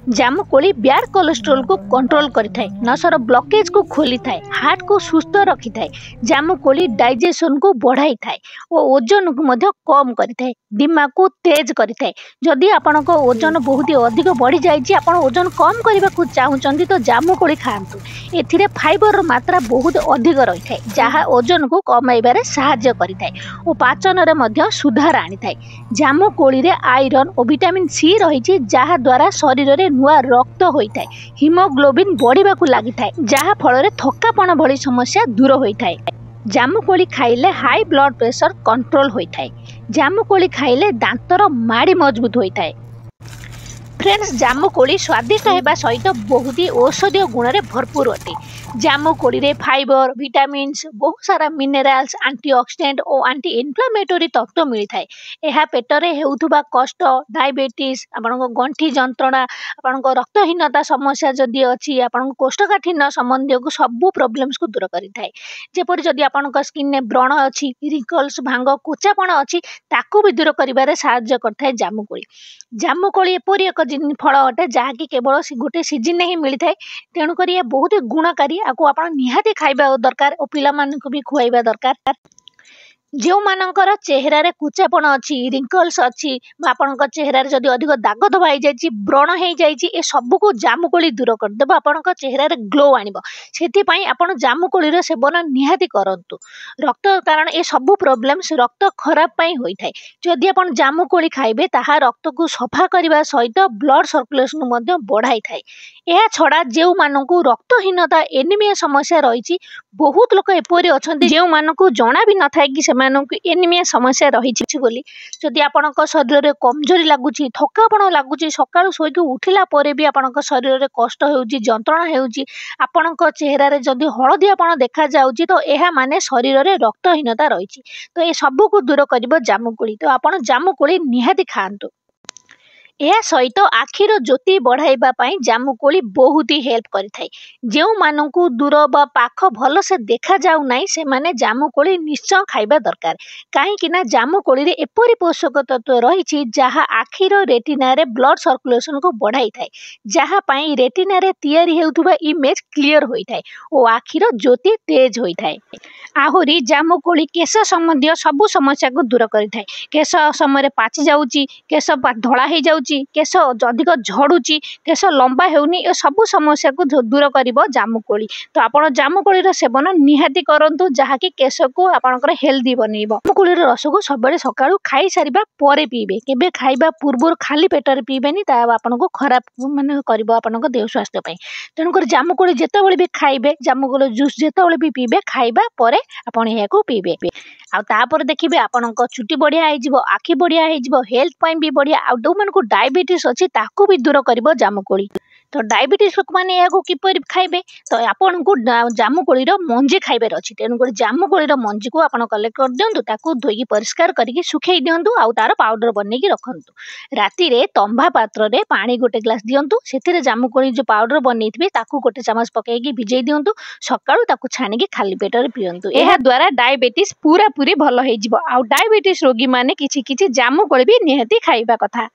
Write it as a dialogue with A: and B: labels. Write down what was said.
A: ଜାମୁକୋଳି bad cholesterol को control करिथाए, नसर blockage को खोली थाए, हार्ट को सुस्थ रखी थाए। जामुकोली डाइजेशन को बढ़ाई थाए और ओजन को मध्य कम करिथाए, दिमाग को तेज करिथाए। जदि आपनक ओजन बहुत ही अधिक बढ़ी जाइछि, आपण ओजन कम करबा को चाहुचंदी तो जामुकोली खांतु। एथिरे फाइबर मात्रा बहुत अधिक रही थाए, जहाँ ओजन को कमाइबारे सहायता करिथाए और पाचन रे मध्य सुधार आनिथाए। जामुकोली रे आयरन और विटामिन सी रही, जहाँ द्वारा शरीर रे नुआ रक्त होइथाए, हिमोग्लोबिन बढ़िबा को लागिथाए, जहाँ फल थकापण भली समस्या दूर होइथाए। जामुकोली खाइले हाई ब्लड प्रेशर कंट्रोल होइथाए। जामुकोली खाइले दांतर माड़ी मजबूत होइथाए। फ्रेंड्स, जामुकोली स्वादिष्ट होगा सहित बहुत ही औषधीय गुण रे भरपूर अटे। जामुकोली रे फाइबर, विटामिन्स, बहुत सारा मिनेराल्स, एंटीऑक्सीडेंट और एंटी इन्फ्लेमेटरी तत्व मिलता है। यह पेटरे हेउथुबा कष्ट, डायबिटीज, आपनको गंठी जंत्रणा, आपनको रक्तहीनता समस्या जदि अच्छी, आपनको कोष्ठकाठिन्य संबंधी को सब प्रॉब्लम्स को दूर करिथाए। जेपरि जदि आपनको स्किन ने व्रण अच्छी, रिंकल्स, भांग, कोचापण अच्छी, ताकू भी दूर करिबारे सहायता करथाए जामुकोली। जामुकोली एपरि एक फल अटे जहाँकि केवल गोटे सीजन ही मिलता है। तेणुक यह बहुत ही गुणकारी, आपको आप निहाती खाइबा दरकार और पिला मानक भी खुआइबा दरकार। जो मानकर चेहरा कुचापण अच्छी, रिंकल्स अच्छी, आपंक चेहरा जदि अधिक दाग धबा हो जाए, व्रण हो जाए, ये सब को जामुकोली दूर करदेव, आपंक चेहरा ग्लो आनिब। सेथिपाई आपण जामुकोली सेवन निहाती करंतु। रक्त कारण ये सब प्रॉब्लम्स रक्त खराब पाई होइथाय। जदि आपण जामुकोली खाइबे, ताहा रक्त को सफा करने सहित ब्लड सर्कुलेशन मध्य बढ़ाई थाए। यह छड़ा जो मानकु रक्तहीनता, एनीमिया समस्या रही, बहुत लोक एपरि अछंती जो मानकु जना भी न थाए कि सेमानकु एनीमिया समस्या रही बोली। जदि आपनक शरीर रे कमजोरी लागुची, थकापण लागुची, सकाळु सोइकि उठिला परे भी आपनक शरीर रे कष्ट हेउची, जंत्रणा हेउची, आपनक चेहरा रे जदि हळदियापण देखा जाउची, तो एहा माने शरीर रे रक्तहीनता रही। तो ये सब को दूर करिबो जामुकोली। तो आपण जामुकोली निहाती खांतु। यह सहित आखिर ज्योति बढ़ाइबा पाई जामुकोली बहुत ही हेल्प करिथाए। जो मानकु दूर बा पाख भल से देखा जाऊ नाही, से माने जामुकोली निश्चय खाइबा दरकार। काहेकि ना जामुकोली रे एपरि पोषक तत्व रही, जहाँ आखिर रेटिना रे ब्लड सर्कुलेशन को बढ़ाई थाए, जहाँ पाई रेटिना रे तैयारी हेउथुबा इमेज क्लियर होइथाए और आखिर ज्योति तेज होइथाए। आहुरी जामुकोली केश संबंधी सब समस्या को दूर करिथाए। केश समय पाचि जाउची, केश धड़ा हो जाउची, केश अधिक झड़ुची, केश लंबा हेउनी, ए सब समस्या को दूर करिबो जामुकोली। तो आपण जामुकोली सेवन निहाती करंतु, जहाँकि केश को आपनकर हेल्दी बनइबो। जामुकोली रस को सबले सकाळु खाई सारिबा परे पीबे, केबे खाइबा पूर्व खाली पेटर पीबेनी, ता आपनको खराब माने करिबो आपनक देह स्वास्थ्य पई। तेणु कर जामुकोली जेतेबेले भी खाइबे, जामुकोली जूस जेतेबेले भी पीबे, खाइबा परे आपण एहाको पीबे। आ तापर देखिबे आपनक चुटी बढ़िया हो, आखि बढ़िया हो, हेल्थ पई भी बढ़िया। आ जो मन को डायबिटीज अच्छी, ताकू भी दूर करिबो जामुकोली। तो डायबिटीज लोक मैंने या किपर खाइबे, तो आपन को जामुकोली मंजी खाइबार अच्छी। तेणुक जामुकोली मंजी को आप कलेक्ट कर दिंतु, ताकू धोई परिष्कार करके सुखई दिंतु, आउ तार पाउडर बनैकी रखंतु। राति रे तंबा पात्र रे पानी गोटे ग्लास दिंतु, से जामुकोली जो पाउडर बनैथिबे ताकू गोटे चामच पकईकी भिजई दिंतु, सकाळु ताकू छानिकी खाली पेटर पियंतु। एहा द्वारा डायबिटीज पूरा पूरी भल हो जिवो। आउ डायबिटीज रोगी माने किछि किछि जामुकोली भी निहाती खाइबा कथा।